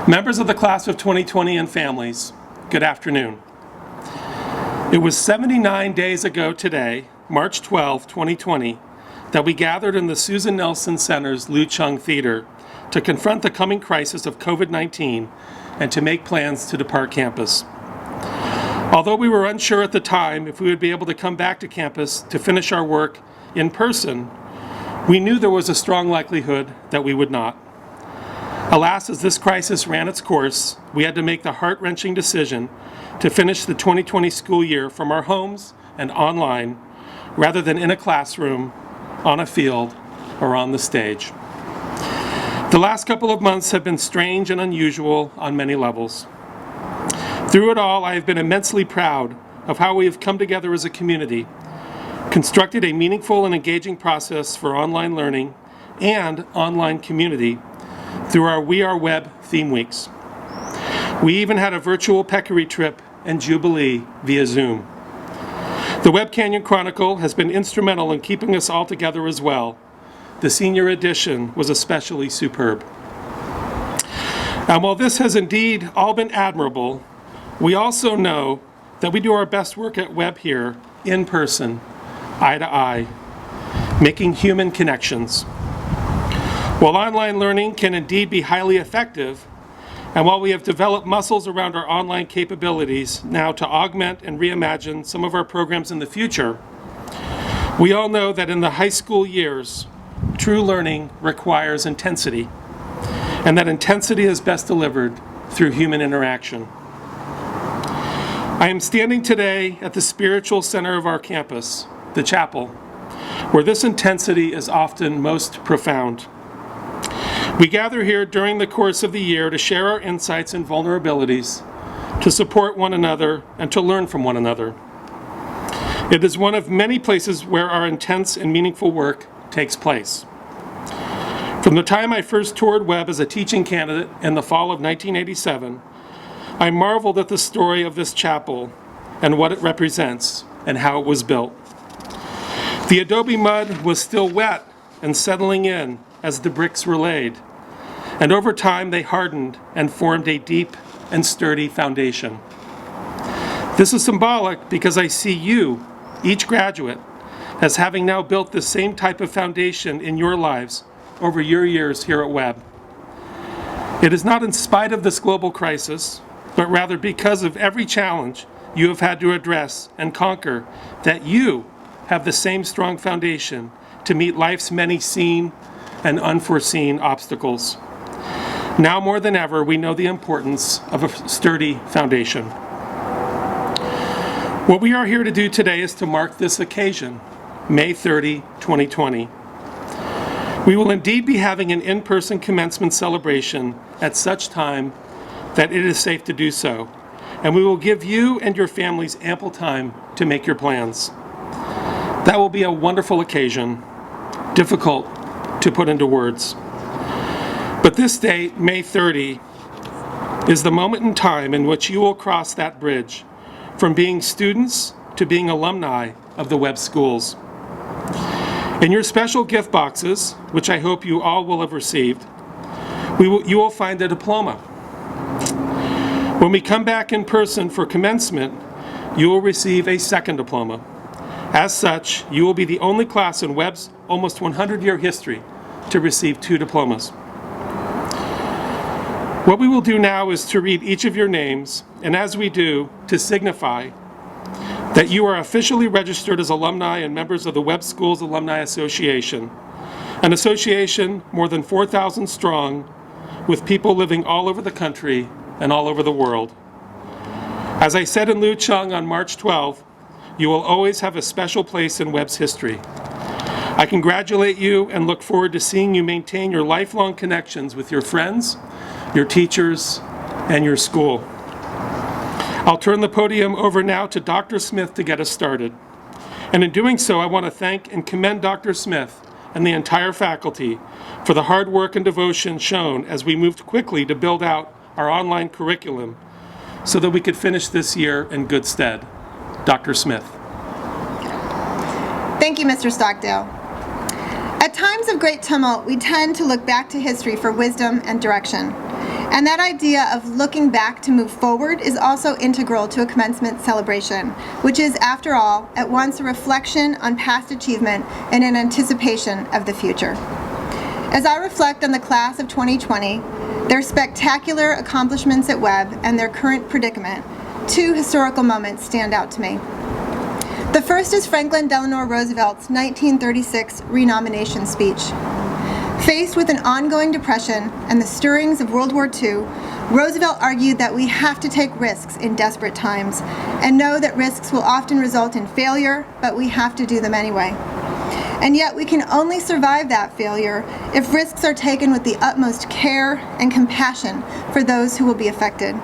Members of the class of 2020 and families, good afternoon. It was 79 days ago today, March 12, 2020, that we gathered in the Susan Nelson Center's Liu Chung Theater to confront the coming crisis of COVID-19 and to make plans to depart campus. Although we were unsure at the time if we would be able to come back to campus to finish our work in person, we knew there was a strong likelihood that we would not. Alas, as this crisis ran its course, we had to make the heart-wrenching decision to finish the 2020 school year from our homes and online, rather than in a classroom, on a field, or on the stage. The last couple of months have been strange and unusual on many levels. Through it all, I have been immensely proud of how we have come together as a community, constructed a meaningful and engaging process for online learning and online community through our We Are Web theme weeks. We even had a virtual peccary trip and Jubilee via Zoom. The Web Canyon Chronicle has been instrumental in keeping us all together as well. The senior edition was especially superb. And while this has indeed all been admirable, we also know that we do our best work at Web here in person, eye to eye, making human connections. While online learning can indeed be highly effective, and while we have developed muscles around our online capabilities now to augment and reimagine some of our programs in the future, we all know that in the high school years, true learning requires intensity, and that intensity is best delivered through human interaction. I am standing today at the spiritual center of our campus, the chapel, where this intensity is often most profound. We gather here during the course of the year to share our insights and vulnerabilities, to support one another, and to learn from one another. It is one of many places where our intense and meaningful work takes place. From the time I first toured Web as a teaching candidate in the fall of 1987, I marveled at the story of this chapel and what it represents and how it was built. The adobe mud was still wet and settling in as the bricks were laid, and over time they hardened and formed a deep and sturdy foundation. This is symbolic because I see you, each graduate, as having now built the same type of foundation in your lives over your years here at Web. It is not in spite of this global crisis, but rather because of every challenge you have had to address and conquer that you have the same strong foundation to meet life's many seen and unforeseen obstacles. Now more than ever, we know the importance of a sturdy foundation. What we are here to do today is to mark this occasion, May 30, 2020. We will indeed be having an in-person commencement celebration at such time that it is safe to do so, and we will give you and your families ample time to make your plans. That will be a wonderful occasion, difficult to put into words. But this date, May 30, is the moment in time in which you will cross that bridge from being students to being alumni of the Webb schools. In your special gift boxes, which I hope you all will have received, you will find a diploma. When we come back in person for commencement, you will receive a second diploma. As such, you will be the only class in Webb's almost 100-year history to receive 2 diplomas. What we will do now is to read each of your names, and as we do, to signify that you are officially registered as alumni and members of the Webb Schools Alumni Association, an association more than 4,000 strong, with people living all over the country and all over the world. As I said in Liu Chung on March 12th, you will always have a special place in Webb's history. I congratulate you and look forward to seeing you maintain your lifelong connections with your friends, your teachers, and your school. I'll turn the podium over now to Dr. Smith to get us started. And in doing so, I want to thank and commend Dr. Smith and the entire faculty for the hard work and devotion shown as we moved quickly to build out our online curriculum so that we could finish this year in good stead. Dr. Smith. Thank you, Mr. Stockdale. At times of great tumult, we tend to look back to history for wisdom and direction. And that idea of looking back to move forward is also integral to a commencement celebration, which is, after all, at once a reflection on past achievement and an anticipation of the future. As I reflect on the class of 2020, their spectacular accomplishments at Webb and their current predicament, two historical moments stand out to me. The first is Franklin Delano Roosevelt's 1936 renomination speech. Faced with an ongoing depression and the stirrings of World War II, Roosevelt argued that we have to take risks in desperate times and know that risks will often result in failure, but we have to do them anyway. And yet we can only survive that failure if risks are taken with the utmost care and compassion for those who will be affected.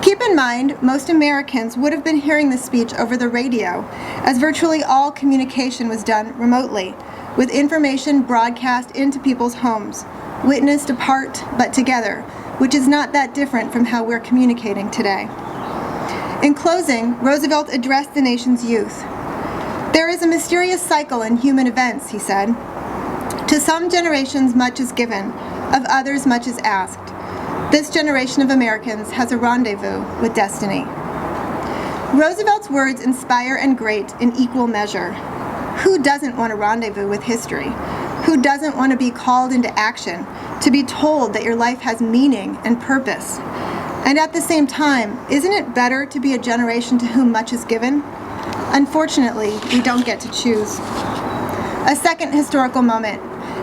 Keep in mind, most Americans would have been hearing this speech over the radio, as virtually all communication was done remotely, with information broadcast into people's homes, witnessed apart but together, which is not that different from how we're communicating today. In closing, Roosevelt addressed the nation's youth. "There is a mysterious cycle in human events," he said. "To some generations much is given, of others much is asked. This generation of Americans has a rendezvous with destiny." Roosevelt's words inspire and grate in equal measure. Who doesn't want a rendezvous with history? Who doesn't want to be called into action, to be told that your life has meaning and purpose? And at the same time, isn't it better to be a generation to whom much is given? Unfortunately, we don't get to choose. A second historical moment,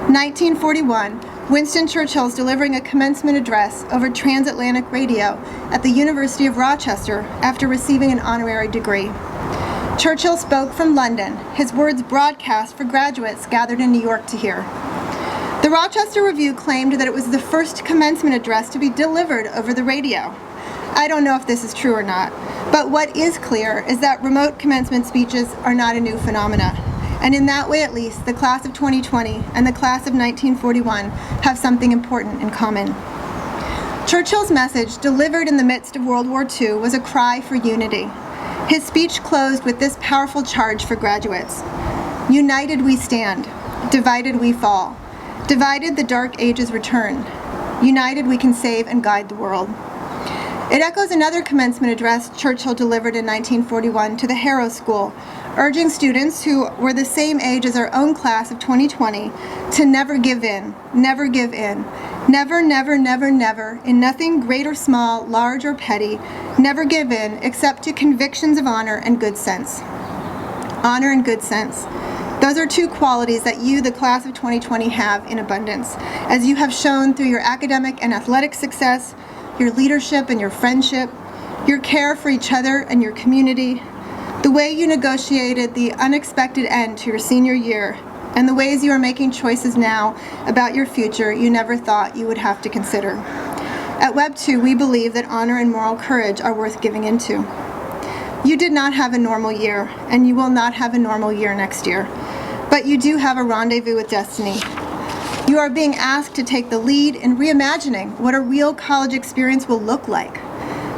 1941, Winston Churchill's delivering a commencement address over transatlantic radio at the University of Rochester after receiving an honorary degree. Churchill spoke from London, his words broadcast for graduates gathered in New York to hear. The Rochester Review claimed that it was the first commencement address to be delivered over the radio. I don't know if this is true or not, but what is clear is that remote commencement speeches are not a new phenomena. And in that way, at least, the class of 2020 and the class of 1941 have something important in common. Churchill's message, delivered in the midst of World War II, was a cry for unity. His speech closed with this powerful charge for graduates: "United we stand, divided we fall. Divided the dark ages return. United we can save and guide the world." It echoes another commencement address Churchill delivered in 1941 to the Harrow School, urging students who were the same age as our own class of 2020 to never give in, never give in. Never, never, never, never, in nothing great or small, large or petty, never give in except to convictions of honor and good sense. Honor and good sense. Those are two qualities that you, the class of 2020, have in abundance, as you have shown through your academic and athletic success, your leadership and your friendship, your care for each other and your community, the way you negotiated the unexpected end to your senior year, and the ways you are making choices now about your future you never thought you would have to consider. At Webb 2, we believe that honor and moral courage are worth giving into. You did not have a normal year, and you will not have a normal year next year, but you do have a rendezvous with destiny. You are being asked to take the lead in reimagining what a real college experience will look like,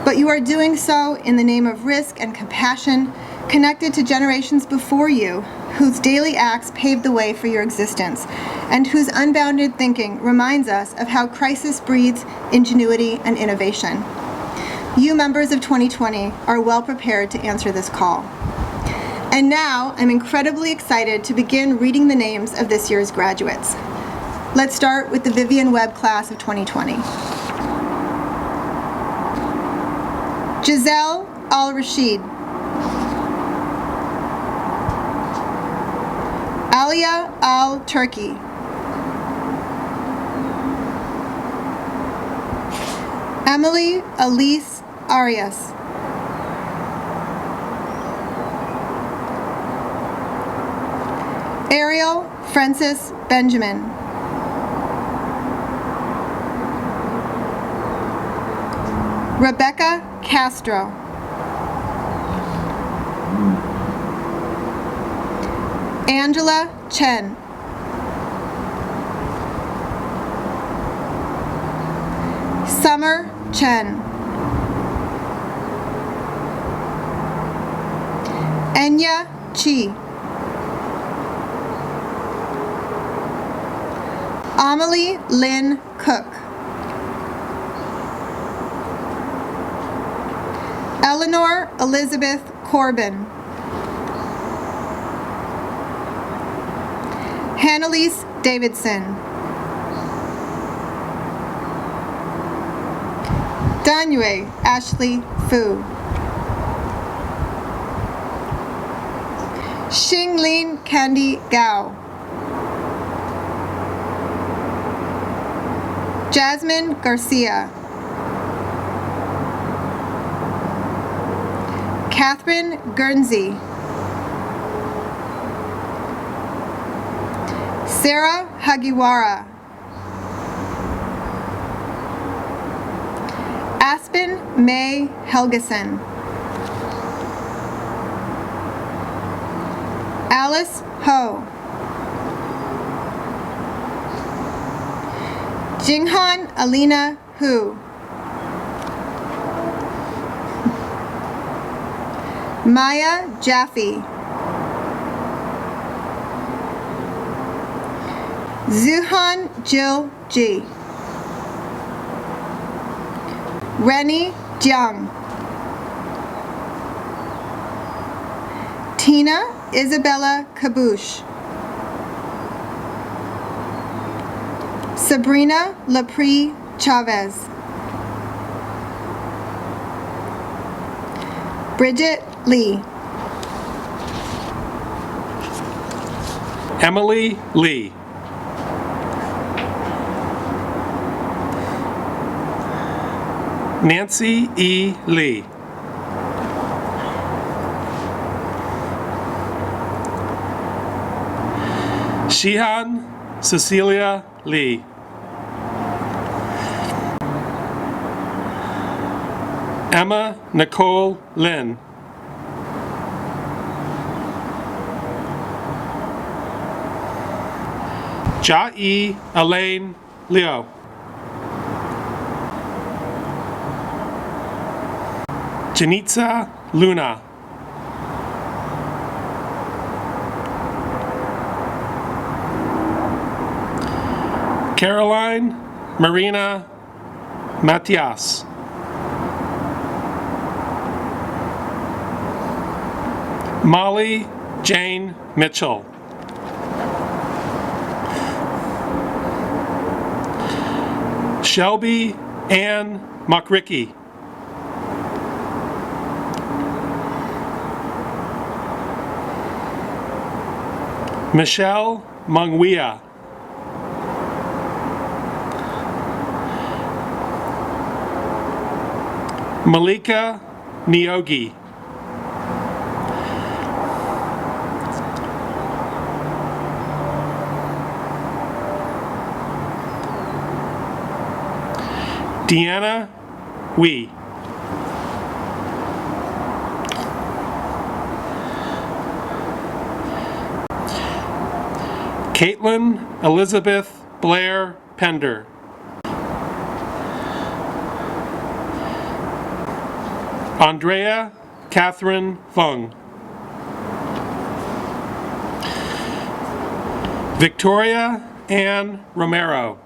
but you are doing so in the name of risk and compassion, connected to generations before you, whose daily acts paved the way for your existence, and whose unbounded thinking reminds us of how crisis breeds ingenuity and innovation. You members of 2020 are well prepared to answer this call. And now, I'm incredibly excited to begin reading the names of this year's graduates. Let's start with the Vivian Webb class of 2020. Giselle Al-Rashid. Alia Al-Turki. Emily Elise Arias. Ariel Francis Benjamin. Rebecca Castro. Angela Chen. Summer Chen. Enya Chi. Amelie Lynn Cook. Eleanor Elizabeth Corbin. Hannelise Davidson. Danyue Ashley Fu. Xinglin Candy Gao. Jasmine Garcia. Catherine Guernsey. Sarah Hagiwara. Aspen May Helgeson. Alice Ho. Jinghan Alina Hu. Maya Jaffe. Zuhan Jill G. Rennie Jiang. Tina Isabella Kabush. Sabrina Lapri Chavez. Bridget Lee. Emily Lee. Nancy E. Lee. Shihan Cecilia Lee. Emma Nicole Lin. Jai Elaine Leo. Janitza Luna. Caroline Marina Matias. Molly Jane Mitchell. Shelby Ann Makricky. Michelle Mungwia. Malika Niogi. Deanna Wee. Caitlin Elizabeth Blair Pender. Andrea Catherine Fung. Victoria Ann Romero.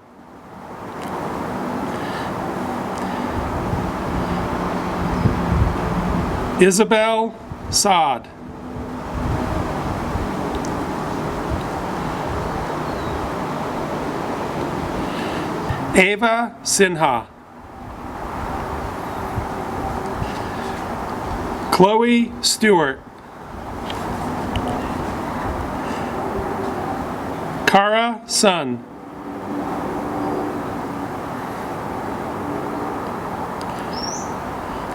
Isabel Saad. Ava Sinha. Chloe Stewart. Kara Sun.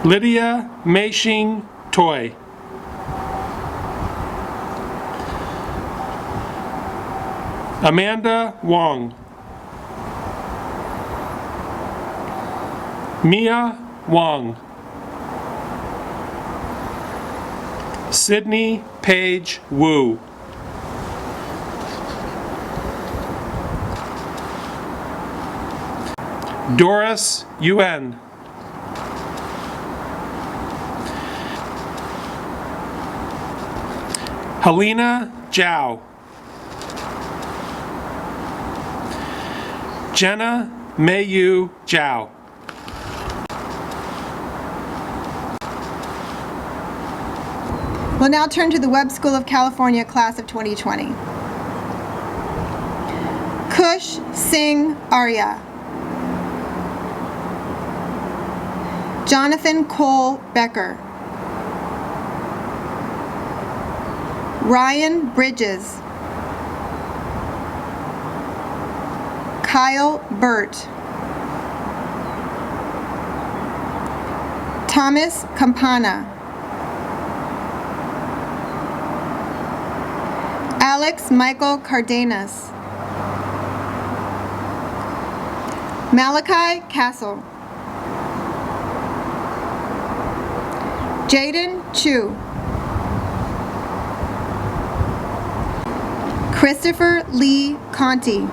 Lydia Meishing Toy. Amanda Wong. Mia Wong. Sydney Page Wu. Doris Yuen. Helena Zhao. Jenna Mayu Zhao. We'll now turn to the Webb School of California class of 2020. Kush, Singh, Arya. Jonathan Cole Becker. Ryan Bridges. Kyle Burt. Thomas Campana. Alex Michael Cardenas. Malachi Cassel. Jayden Chiu. Christopher Lee Conte.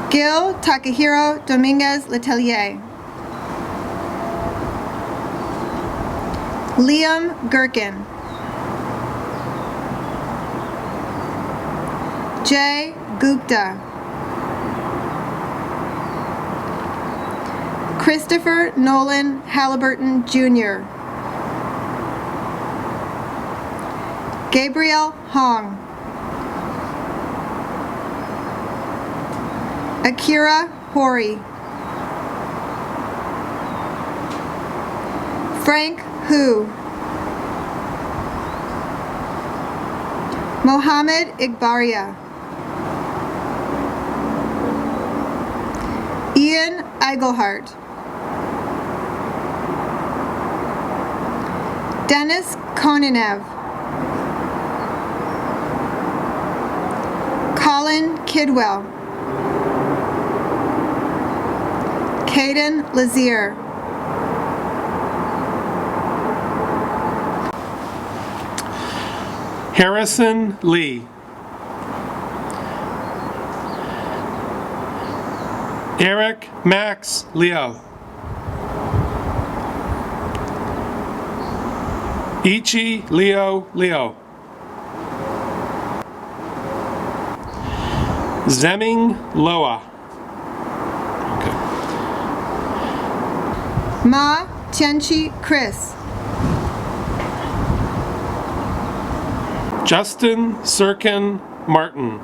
Gil Takahiro Dominguez Letelier. Liam Gherkin. Jay Gupta. Christopher Nolan Halliburton Jr. Gabriel Hong. Akira Hori. Frank Hu. Mohammad Igbaria. Ian Eigelhart. Denis Khonenev. Colin Kidwell. Cayden Lazier. Harrison Lee. Eric Max Leo. Yiqi Leo. Zeming Luo. Ma Tianchi Chris. Justin Sirkin Martin.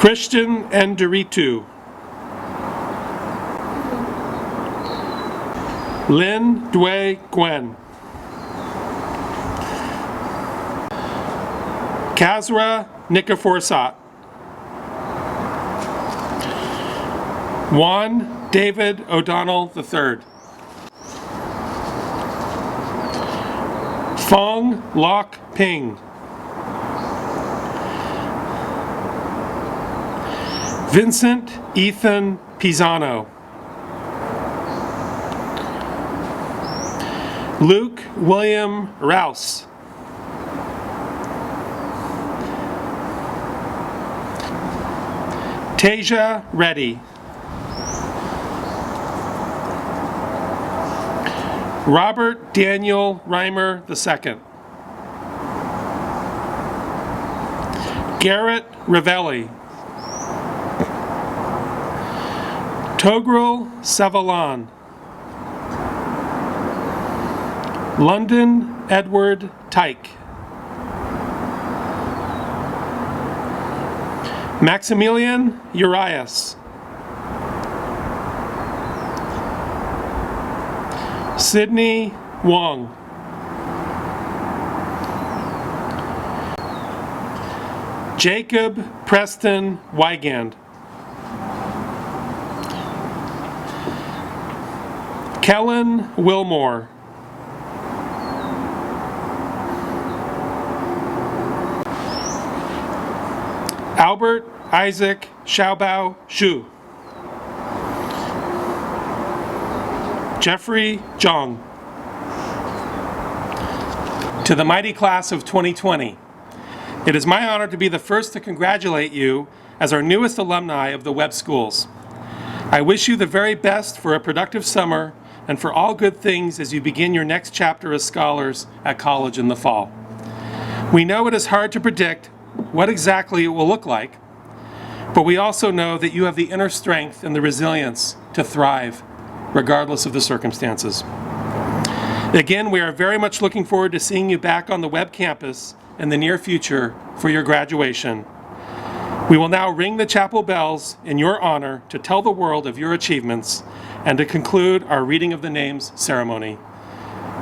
Christian Nderitu. Linh Duy Nguyen. Kasra Nikooforsat. Juan David O'Donnell III. Fong Lok Ping. Vincent Ethan Pisano. Luke William Rouse. Teja Reddy. Robert Daniel Reimer II. Garrett Revelli. Togrul Savalan. London Edward Tyke. Maximilian Urias. Sydney Wong. Jacob Preston Wygand. Kellen Willmore. Albert Isaac Xiaobao Xu. Jeffrey Zhang. To the mighty class of 2020, it is my honor to be the first to congratulate you as our newest alumni of the Webb Schools. I wish you the very best for a productive summer and for all good things as you begin your next chapter as scholars at college in the fall. We know it is hard to predict what exactly it will look like, But we also know that you have the inner strength and the resilience to thrive, regardless of the circumstances. Again, we are very much looking forward to seeing you back on the Webb campus in the near future for your graduation. We will now ring the chapel bells in your honor to tell the world of your achievements and to conclude our reading of the names ceremony.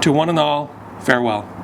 To one and all, farewell.